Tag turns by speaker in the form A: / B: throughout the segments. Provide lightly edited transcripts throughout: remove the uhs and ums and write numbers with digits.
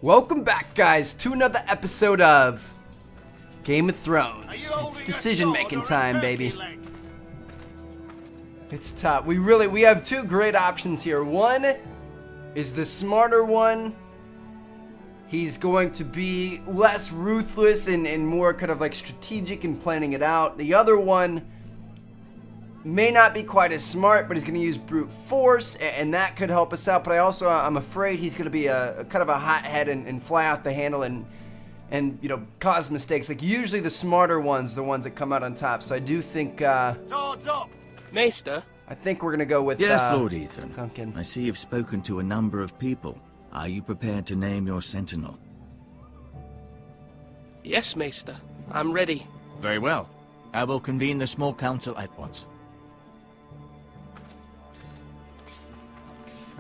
A: Welcome back, guys, to another episode of Game of Thrones. It's decision-making time, baby. It's tough. We have two great options here. One is the smarter one. He's going to be less ruthless and more kind of like strategic in planning it out. The other one may not be quite as smart, but he's going to use brute force, and that could help us out. But I'm afraid he's going to be a kind of a hothead and fly out the handle and you know, cause mistakes. Like usually the smarter ones, the ones that come out on top. So I do think
B: Swords up, Maester.
A: I think we're going to go with
C: yes, Lord Ethan.
A: Duncan.
C: I see you've spoken to a number of people. Are you prepared to name your sentinel?
B: Yes, Maester. I'm ready.
C: Very well. I will convene the small council at once.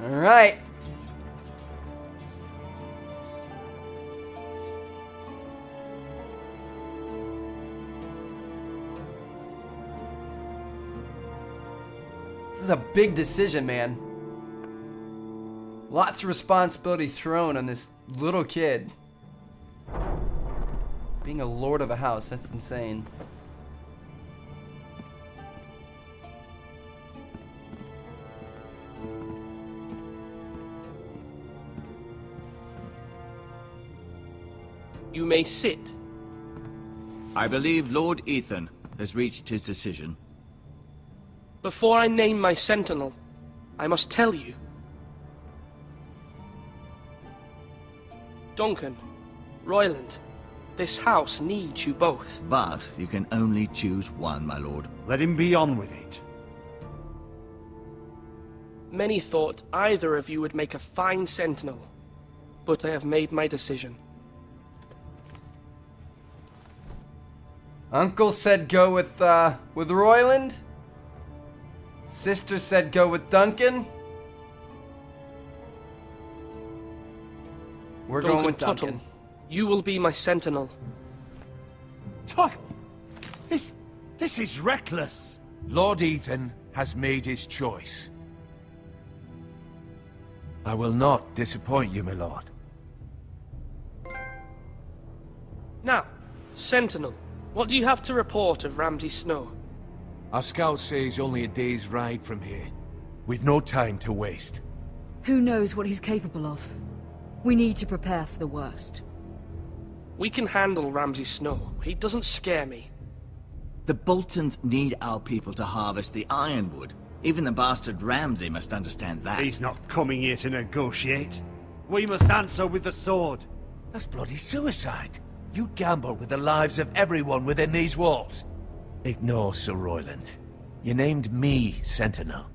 A: All right. This is a big decision, man. Lots of responsibility thrown on this little kid. Being a lord of a house, that's insane.
B: You may sit.
C: I believe Lord Ethan has reached his decision.
B: Before I name my sentinel, I must tell you. Duncan, Royland, this house needs you both.
C: But you can only choose one, my lord.
D: Let him be on with it.
B: Many thought either of you would make a fine sentinel, but I have made my decision.
A: Uncle said go with Royland. Sister said go with Duncan. We're going with Duncan.
B: Tuttle, you will be my sentinel.
D: Tuttle! This is reckless.
E: Lord Ethan has made his choice. I will not disappoint you, my lord.
B: Now, sentinel, what do you have to report of Ramsay Snow?
E: Our scouts say he's only a day's ride from here, with no time to waste.
F: Who knows what he's capable of? We need to prepare for the worst.
B: We can handle Ramsay Snow. He doesn't scare me.
C: The Boltons need our people to harvest the ironwood. Even the bastard Ramsay must understand that.
D: He's not coming here to negotiate. We must answer with the sword.
E: That's bloody suicide. You gamble with the lives of everyone within these walls. Ignore Sir Royland. You named me Sentinel.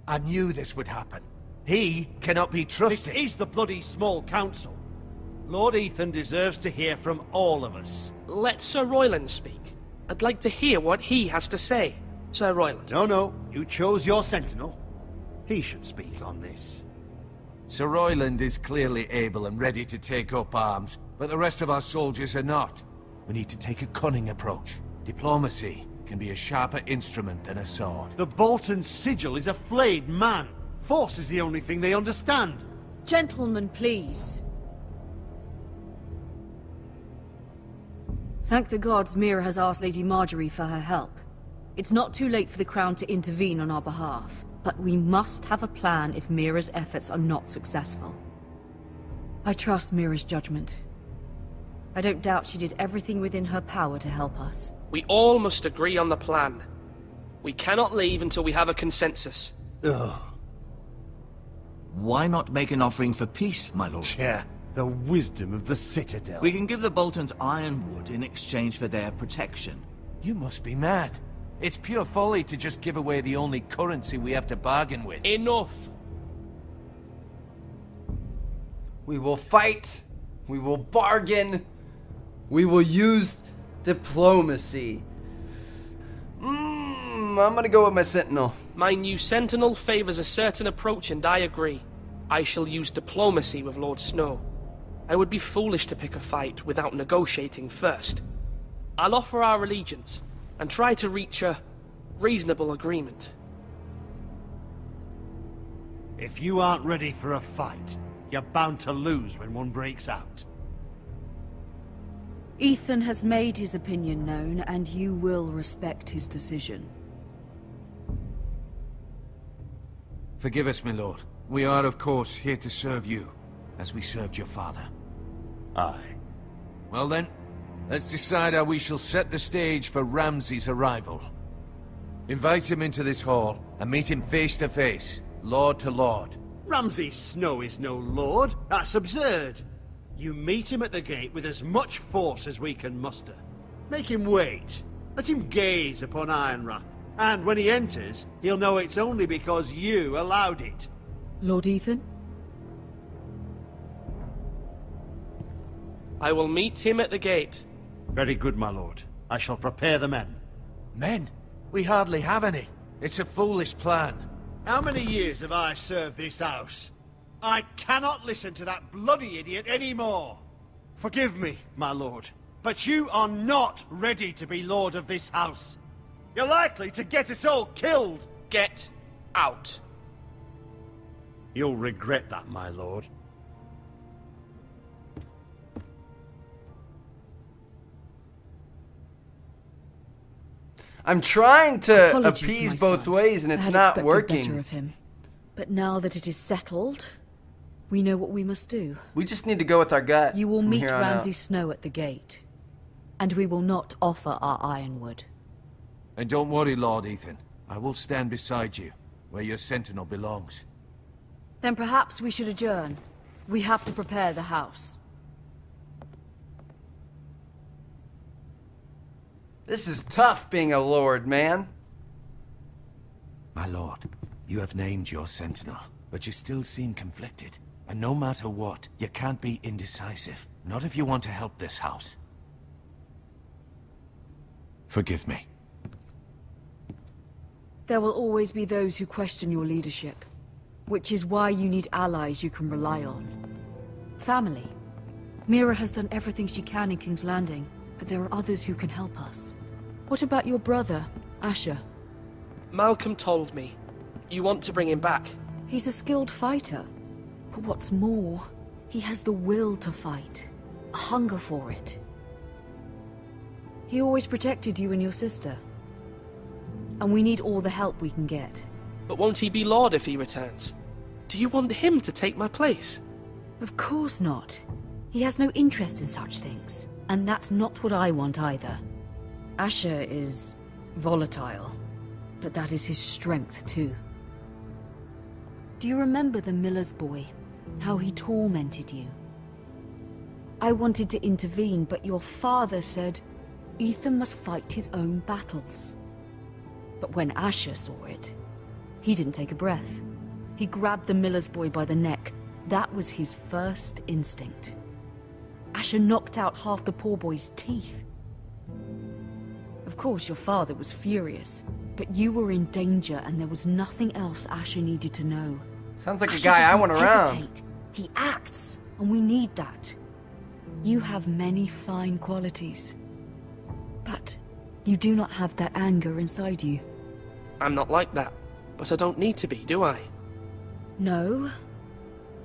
E: I knew this would happen. He cannot be trusted.
D: This is the bloody small council. Lord Ethan deserves to hear from all of us.
B: Let Sir Royland speak. I'd like to hear what he has to say. Sir Royland.
D: No, you chose your sentinel. He should speak on this.
E: Sir Royland is clearly able and ready to take up arms, but the rest of our soldiers are not. We need to take a cunning approach. Diplomacy can be a sharper instrument than a sword.
D: The Bolton sigil is a flayed man. Force is the only thing they understand.
F: Gentlemen, please. Thank the gods Mira has asked Lady Marjorie for her help. It's not too late for the Crown to intervene on our behalf, but we must have a plan if Mira's efforts are not successful. I trust Mira's judgment. I don't doubt she did everything within her power to help us.
B: We all must agree on the plan. We cannot leave until we have a consensus.
D: Ugh.
C: Why not make an offering for peace, my lord?
D: Yeah, the wisdom of the Citadel.
C: We can give the Boltons ironwood in exchange for their protection.
E: You must be mad. It's pure folly to just give away the only currency we have to bargain with.
B: Enough!
A: We will fight. We will bargain. We will use diplomacy. I'm gonna go with my sentinel.
B: My new sentinel favors a certain approach, and I agree. I shall use diplomacy with Lord Snow. I would be foolish to pick a fight without negotiating first. I'll offer our allegiance, and try to reach a reasonable agreement.
D: If you aren't ready for a fight, You're bound to lose when one breaks out.
F: Ethan has made his opinion known, and you will respect his decision.
E: Forgive us, my lord. We are, of course, here to serve you, as we served your father.
D: Aye.
E: Well then, let's decide how we shall set the stage for Ramsay's arrival. Invite him into this hall, and meet him face to face, lord to lord.
D: Ramsay Snow is no lord. That's absurd. You meet him at the gate with as much force as we can muster. Make him wait. Let him gaze upon Ironrath. And when he enters, he'll know it's only because you allowed it.
F: Lord Ethan?
B: I will meet him at the gate.
D: Very good, my lord. I shall prepare the men.
E: Men? We hardly have any. It's a foolish plan.
D: How many years have I served this house? I cannot listen to that bloody idiot anymore. Forgive me, my lord, but you are not ready to be lord of this house. You're likely to get us all killed.
B: Get out.
D: You'll regret that, my lord.
A: I'm trying to
F: Apologies,
A: appease
F: my
A: both
F: son.
A: ways, and
F: I
A: it's
F: had
A: not
F: expected better
A: working.
F: of him. But now that it is settled, we know what we must do.
A: We just need to go with our gut.
F: You will
A: from
F: meet
A: here on out.
F: Ramsay Snow at the gate. And we will not offer our ironwood.
E: And don't worry, Lord Ethan. I will stand beside you, where your sentinel belongs.
F: Then perhaps we should adjourn. We have to prepare the house.
A: This is tough being a lord, man.
E: My lord, you have named your sentinel, but you still seem conflicted. And no matter what, you can't be indecisive. Not if you want to help this house. Forgive me.
F: There will always be those who question your leadership, which is why you need allies you can rely on. Family. Mira has done everything she can in King's Landing, but there are others who can help us. What about your brother, Asher?
B: Malcolm told me. You want to bring him back.
F: He's a skilled fighter. But what's more, he has the will to fight. A hunger for it. He always protected you and your sister. And we need all the help we can get.
B: But won't he be Lord if he returns? Do you want him to take my place?
F: Of course not. He has no interest in such things. And that's not what I want either. Asher is volatile, but that is his strength too. Do you remember the miller's boy? How he tormented you? I wanted to intervene, but your father said Ethan must fight his own battles. But when Asher saw it, he didn't take a breath. He grabbed the miller's boy by the neck. That was his first instinct. Asher knocked out half the poor boy's teeth. Of course, your father was furious, but you were in danger and there was nothing else Asher needed to know.
A: Sounds like a
F: Asher
A: guy I
F: doesn't
A: want around.
F: hesitate. He acts, and we need that. You have many fine qualities, but you do not have that anger inside you.
B: I'm not like that, but I don't need to be, do I?
F: No,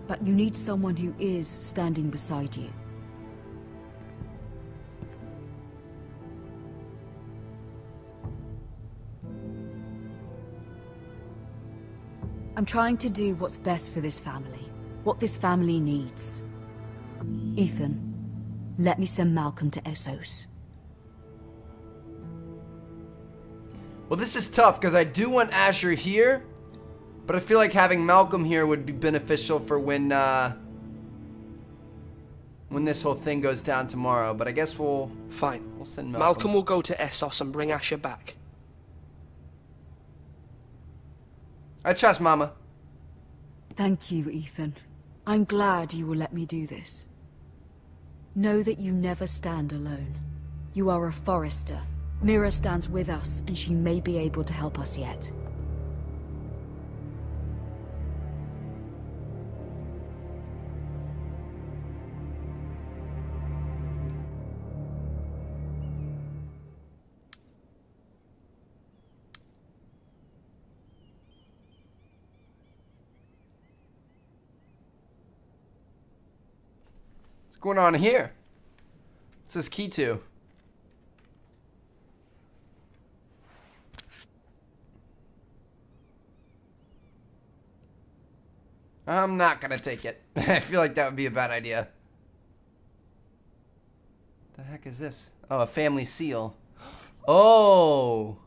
F: but you need someone who is standing beside you. I'm trying to do what's best for this family, what this family needs. Ethan, let me send Malcolm to Essos.
A: Well, this is tough because I do want Asher here, but I feel like having Malcolm here would be beneficial for when this whole thing goes down tomorrow. But I guess we'll
B: Fine.
A: send
B: Malcolm will go to Essos and bring Asher back.
A: I trust Mama.
F: Thank you, Ethan. I'm glad you will let me do this. Know that you never stand alone. You are a Forester. Mira stands with us, and she may be able to help us yet.
A: What's going on here? What's this key to? I'm not gonna take it. I feel like that would be a bad idea. The heck is this? Oh, a family seal. Oh.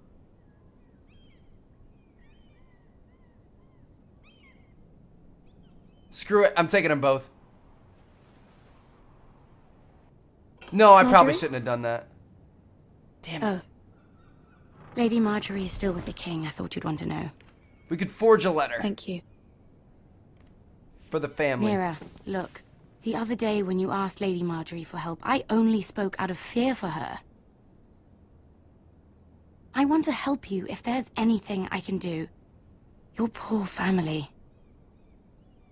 A: Screw it. I'm taking them both. No, I probably shouldn't have done that. Damn it.
G: Lady Marjorie is still with the king. I thought you'd want to know.
A: We could forge a letter.
G: Thank you.
A: For the family.
G: Mira, look. The other day when you asked Lady Marjorie for help, I only spoke out of fear for her. I want to help you if there's anything I can do. Your poor family.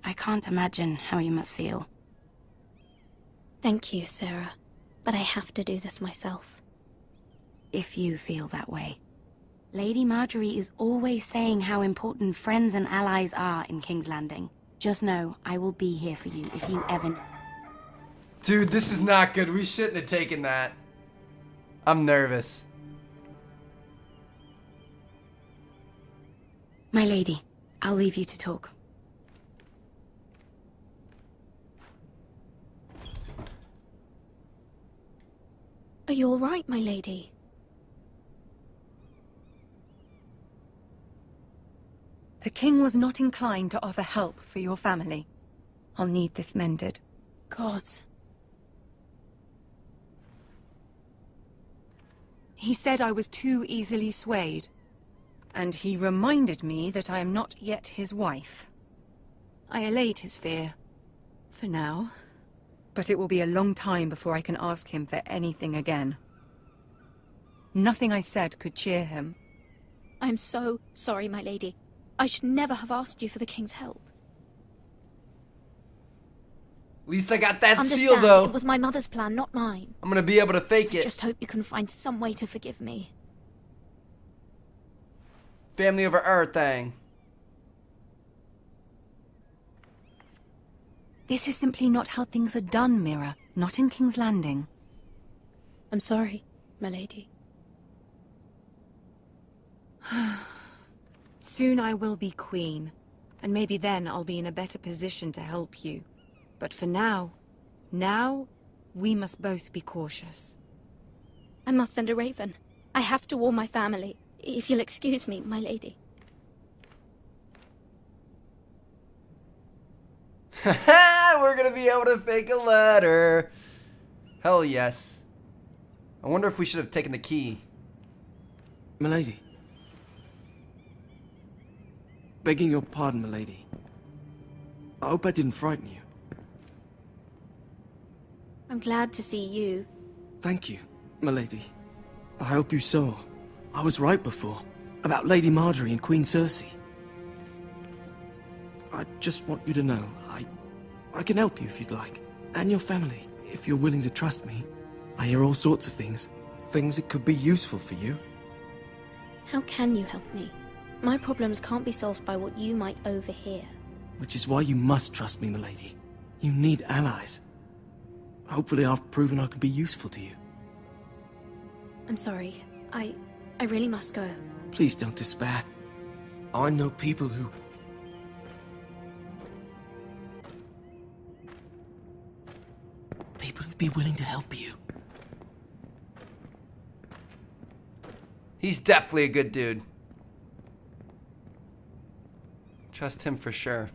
G: I can't imagine how you must feel.
H: Thank you, Sarah. But I have to do this myself.
G: If you feel that way. Lady Marjorie is always saying how important friends and allies are in King's Landing. Just know, I will be here for you if you ever...
A: Dude, this is not good. We shouldn't have taken that. I'm nervous.
G: My lady, I'll leave you to talk.
H: Are you all right, my lady?
I: The king was not inclined to offer help for your family. I'll need this mended.
H: Gods.
I: He said I was too easily swayed. And he reminded me that I am not yet his wife. I allayed his fear. For now. But it will be a long time before I can ask him for anything again. Nothing I said could cheer him.
H: I'm so sorry, my lady. I should never have asked you for the king's help.
A: At least I got that
H: Understand,
A: seal, though.
H: it was my mother's plan, not mine.
A: I'm gonna be able to fake
H: I
A: it.
H: just hope you can find some way to forgive me.
A: Family over everything.
I: This is simply not how things are done, Mira. Not in King's Landing.
H: I'm sorry, my lady.
I: Soon I will be queen, and maybe then I'll be in a better position to help you. But for now, we must both be cautious.
H: I must send a raven. I have to warn my family. If you'll excuse me, my lady.
A: We're gonna be able to fake a letter. Hell yes. I wonder if we should have taken the key.
J: Milady. Begging your pardon, milady. I hope I didn't frighten you.
H: I'm glad to see you.
J: Thank you, milady. I hope you saw. I was right before. About Lady Marjorie and Queen Cersei. I just want you to know, I can help you if you'd like. And your family, if you're willing to trust me. I hear all sorts of things. Things that could be useful for you.
H: How can you help me? My problems can't be solved by what you might overhear.
J: Which is why you must trust me, milady. You need allies. Hopefully I've proven I can be useful to you.
H: I'm sorry. I really must go.
J: Please don't despair. I know people who... People who'd be willing to help you.
A: He's definitely a good dude. Trust him for sure.